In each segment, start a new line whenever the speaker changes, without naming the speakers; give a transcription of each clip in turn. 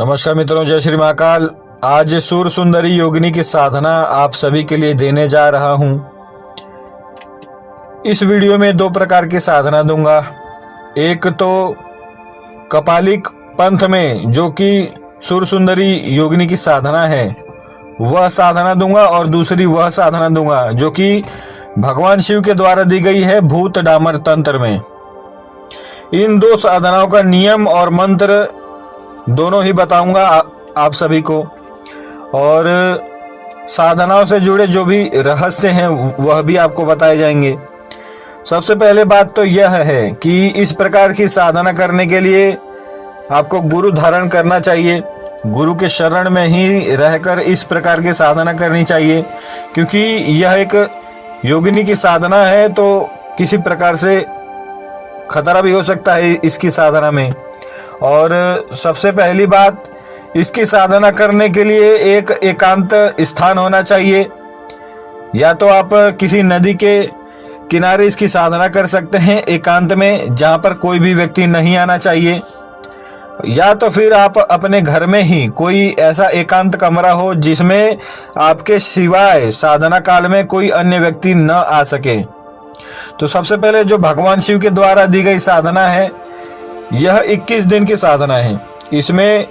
नमस्कार मित्रों, जय श्री महाकाल। आज सूर सुंदरी योगिनी की साधना आप सभी के लिए देने जा रहा हूं। इस वीडियो में दो प्रकार की साधना दूंगा। एक तो कपालिक पंथ में जो कि सूर सुंदरी योगिनी की साधना है वह साधना दूंगा, और दूसरी वह साधना दूंगा जो कि भगवान शिव के द्वारा दी गई है भूत डामर तंत्र में। इन दो साधनाओं का नियम और मंत्र दोनों ही बताऊंगा आप सभी को, और साधनाओं से जुड़े जो भी रहस्य हैं वह भी आपको बताए जाएंगे। सबसे पहले बात तो यह है कि इस प्रकार की साधना करने के लिए आपको गुरु धारण करना चाहिए। गुरु के शरण में ही रहकर इस प्रकार की साधना करनी चाहिए, क्योंकि यह एक योगिनी की साधना है तो किसी प्रकार से खतरा भी हो सकता है इसकी साधना में। और सबसे पहली बात, इसकी साधना करने के लिए एक एकांत स्थान होना चाहिए। या तो आप किसी नदी के किनारे इसकी साधना कर सकते हैं एकांत में, जहाँ पर कोई भी व्यक्ति नहीं आना चाहिए, या तो फिर आप अपने घर में ही कोई ऐसा एकांत कमरा हो जिसमें आपके सिवाय साधना काल में कोई अन्य व्यक्ति न आ सके। तो सबसे पहले जो भगवान शिव के द्वारा दी गई साधना है यह 21 दिन की साधना है। इसमें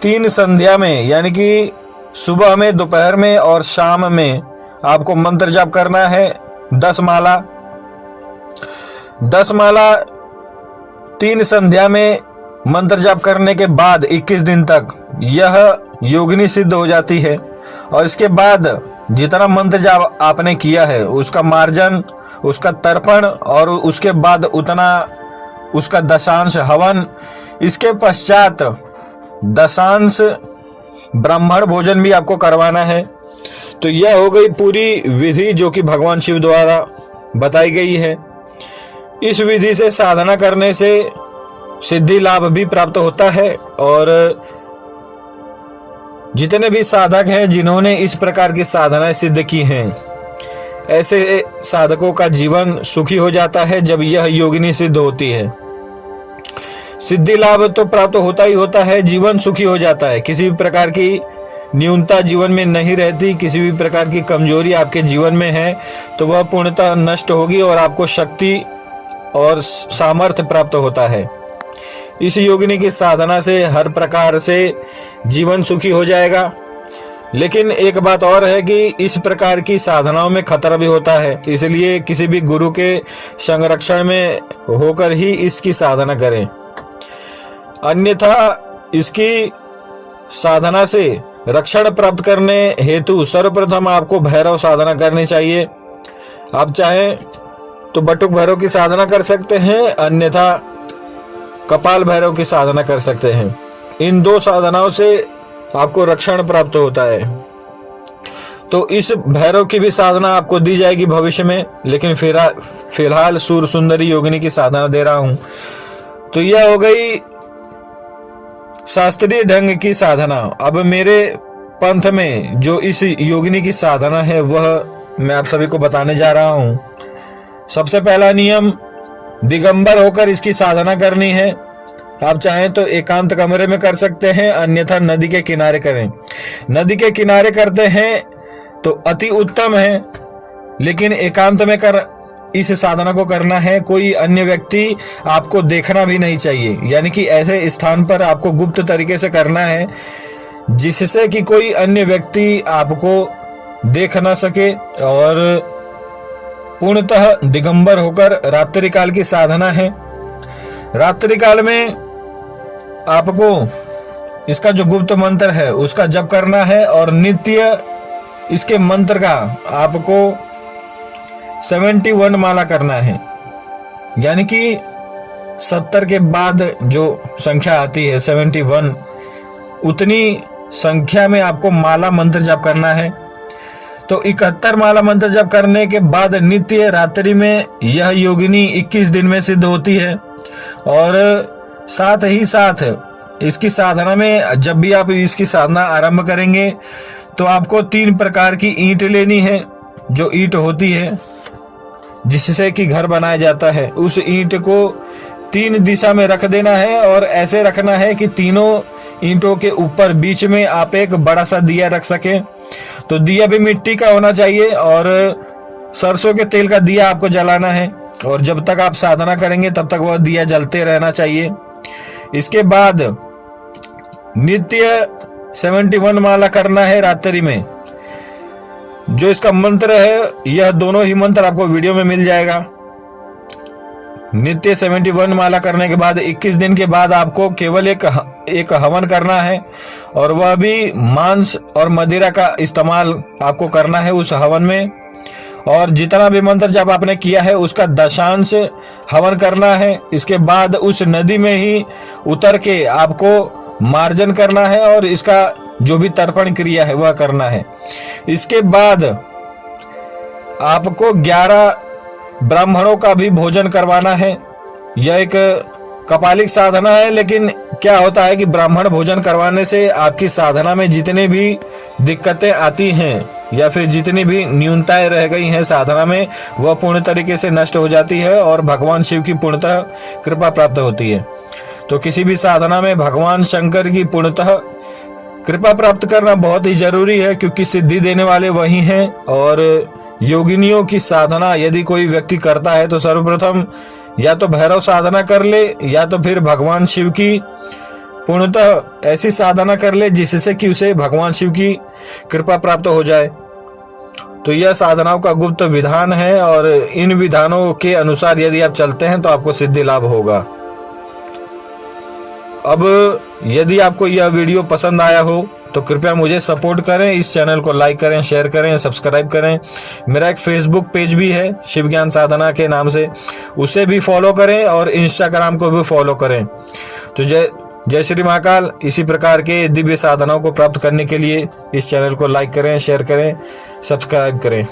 3 संध्या में, यानी कि सुबह में, दोपहर में और शाम में आपको मंत्र जाप करना है 10 माला। 10 माला 3 संध्या में मंत्र जाप करने के बाद 21 दिन तक यह योगिनी सिद्ध हो जाती है। और इसके बाद जितना मंत्र जाप आपने किया है उसका मार्जन, उसका तर्पण और उसके बाद उतना उसका दशांश हवन, इसके पश्चात दशांश ब्राह्मण भोजन भी आपको करवाना है। तो यह हो गई पूरी विधि जो कि भगवान शिव द्वारा बताई गई है। इस विधि से साधना करने से सिद्धि लाभ भी प्राप्त होता है, और जितने भी साधक हैं जिन्होंने इस प्रकार की साधनाएं सिद्ध की हैं, ऐसे साधकों का जीवन सुखी हो जाता है जब यह योगिनी सिद्ध होती है। सिद्धि लाभ तो प्राप्त होता ही होता है, जीवन सुखी हो जाता है, किसी भी प्रकार की न्यूनता जीवन में नहीं रहती। किसी भी प्रकार की कमजोरी आपके जीवन में है तो वह पूर्णतः नष्ट होगी और आपको शक्ति और सामर्थ्य प्राप्त होता है। इस योगिनी की साधना से हर प्रकार से जीवन सुखी हो जाएगा। लेकिन एक बात और है कि इस प्रकार की साधनाओं में खतरा भी होता है, इसलिए किसी भी गुरु के संरक्षण में होकर ही इसकी साधना करें। अन्यथा इसकी साधना से रक्षण प्राप्त करने हेतु सर्वप्रथम आपको भैरव साधना करनी चाहिए। आप चाहें तो बटुक भैरव की साधना कर सकते हैं, अन्यथा कपाल भैरव की साधना कर सकते हैं। इन दो साधनाओं से आपको रक्षण प्राप्त होता है। तो इस भैरव की भी साधना आपको दी जाएगी भविष्य में, लेकिन फिलहाल सूर सुंदरी योगिनी की साधना दे रहा हूं। तो यह हो गई शास्त्रीय ढंग की साधना। अब मेरे पंथ में जो इस योगिनी की साधना है वह मैं आप सभी को बताने जा रहा हूं। सबसे पहला नियम, दिगंबर होकर इसकी साधना करनी है। आप चाहें तो एकांत कमरे में कर सकते हैं, अन्यथा नदी के किनारे करें। नदी के किनारे करते हैं तो अति उत्तम है, लेकिन एकांत में इस साधना को करना है। कोई अन्य व्यक्ति आपको देखना भी नहीं चाहिए, यानी कि ऐसे स्थान पर आपको गुप्त तरीके से करना है जिससे कि कोई अन्य व्यक्ति आपको देख ना सके। और पूर्णतः दिगंबर होकर रात्रि काल की साधना है। रात्रि काल में आपको इसका जो गुप्त मंत्र है उसका जप करना है, और नित्य इसके मंत्र का आपको 71 माला करना है। यानी कि 70 के बाद जो संख्या आती है 71, उतनी संख्या में आपको माला मंत्र जप करना है। तो 71 माला मंत्र जप करने के बाद नित्य रात्रि में यह योगिनी 21 दिन में सिद्ध होती है। और साथ ही साथ इसकी साधना में जब भी आप इसकी साधना आरंभ करेंगे तो आपको 3 प्रकार की ईंट लेनी है। जो ईंट होती है जिससे कि घर बनाया जाता है, उस ईंट को 3 दिशा में रख देना है और ऐसे रखना है कि तीनों ईंटों के ऊपर बीच में आप एक बड़ा सा दिया रख सकें। तो दिया भी मिट्टी का होना चाहिए और सरसों के तेल का दिया आपको जलाना है और जब तक आप साधना करेंगे तब तक वह दिया जलते रहना चाहिए। इसके बाद नित्य 71 माला करना है रात्रि में। जो इसका मंत्र है, यह दोनों ही मंत्र आपको वीडियो में मिल जाएगा। नित्य 71 माला करने के बाद 21 दिन के बाद आपको केवल एक हवन करना है और वह भी मांस और मदिरा का इस्तेमाल आपको करना है उस हवन में। और जितना भी मंत्र जब आपने किया है उसका दशांश हवन करना है। इसके बाद उस नदी में ही उतर के आपको मार्जन करना है और इसका जो भी तर्पण क्रिया है वह करना है। इसके बाद आपको 11 ब्राह्मणों का भी भोजन करवाना है। यह एक कपालिक साधना है, लेकिन क्या होता है कि ब्राह्मण भोजन करवाने से आपकी साधना में जितने भी दिक्कतें आती हैं या फिर जितनी भी न्यूनताएं रह गई हैं साधना में, वह पूर्ण तरीके से नष्ट हो जाती है और भगवान शिव की पूर्णतः कृपा प्राप्त होती है। तो किसी भी साधना में भगवान शंकर की पूर्णतः कृपा प्राप्त करना बहुत ही जरूरी है, क्योंकि सिद्धि देने वाले वही हैं। और योगिनियों की साधना यदि कोई व्यक्ति करता है तो सर्वप्रथम या तो भैरव साधना कर ले या तो फिर भगवान शिव की पूर्णतः ऐसी साधना कर ले जिससे कि उसे भगवान शिव की कृपा प्राप्त हो जाए। तो यह साधनाओं का गुप्त विधान है और इन विधानों के अनुसार यदि आप चलते हैं तो आपको सिद्धि लाभ होगा। अब यदि आपको यह वीडियो पसंद आया हो तो कृपया मुझे सपोर्ट करें, इस चैनल को लाइक करें, शेयर करें, सब्सक्राइब करें। मेरा एक फेसबुक पेज भी है शिव ज्ञान साधना के नाम से, उसे भी फॉलो करें और इंस्टाग्राम को भी फॉलो करें। तो जय श्री महाकाल। इसी प्रकार के दिव्य साधनाओं को प्राप्त करने के लिए इस चैनल को लाइक करें, शेयर करें, सब्सक्राइब करें।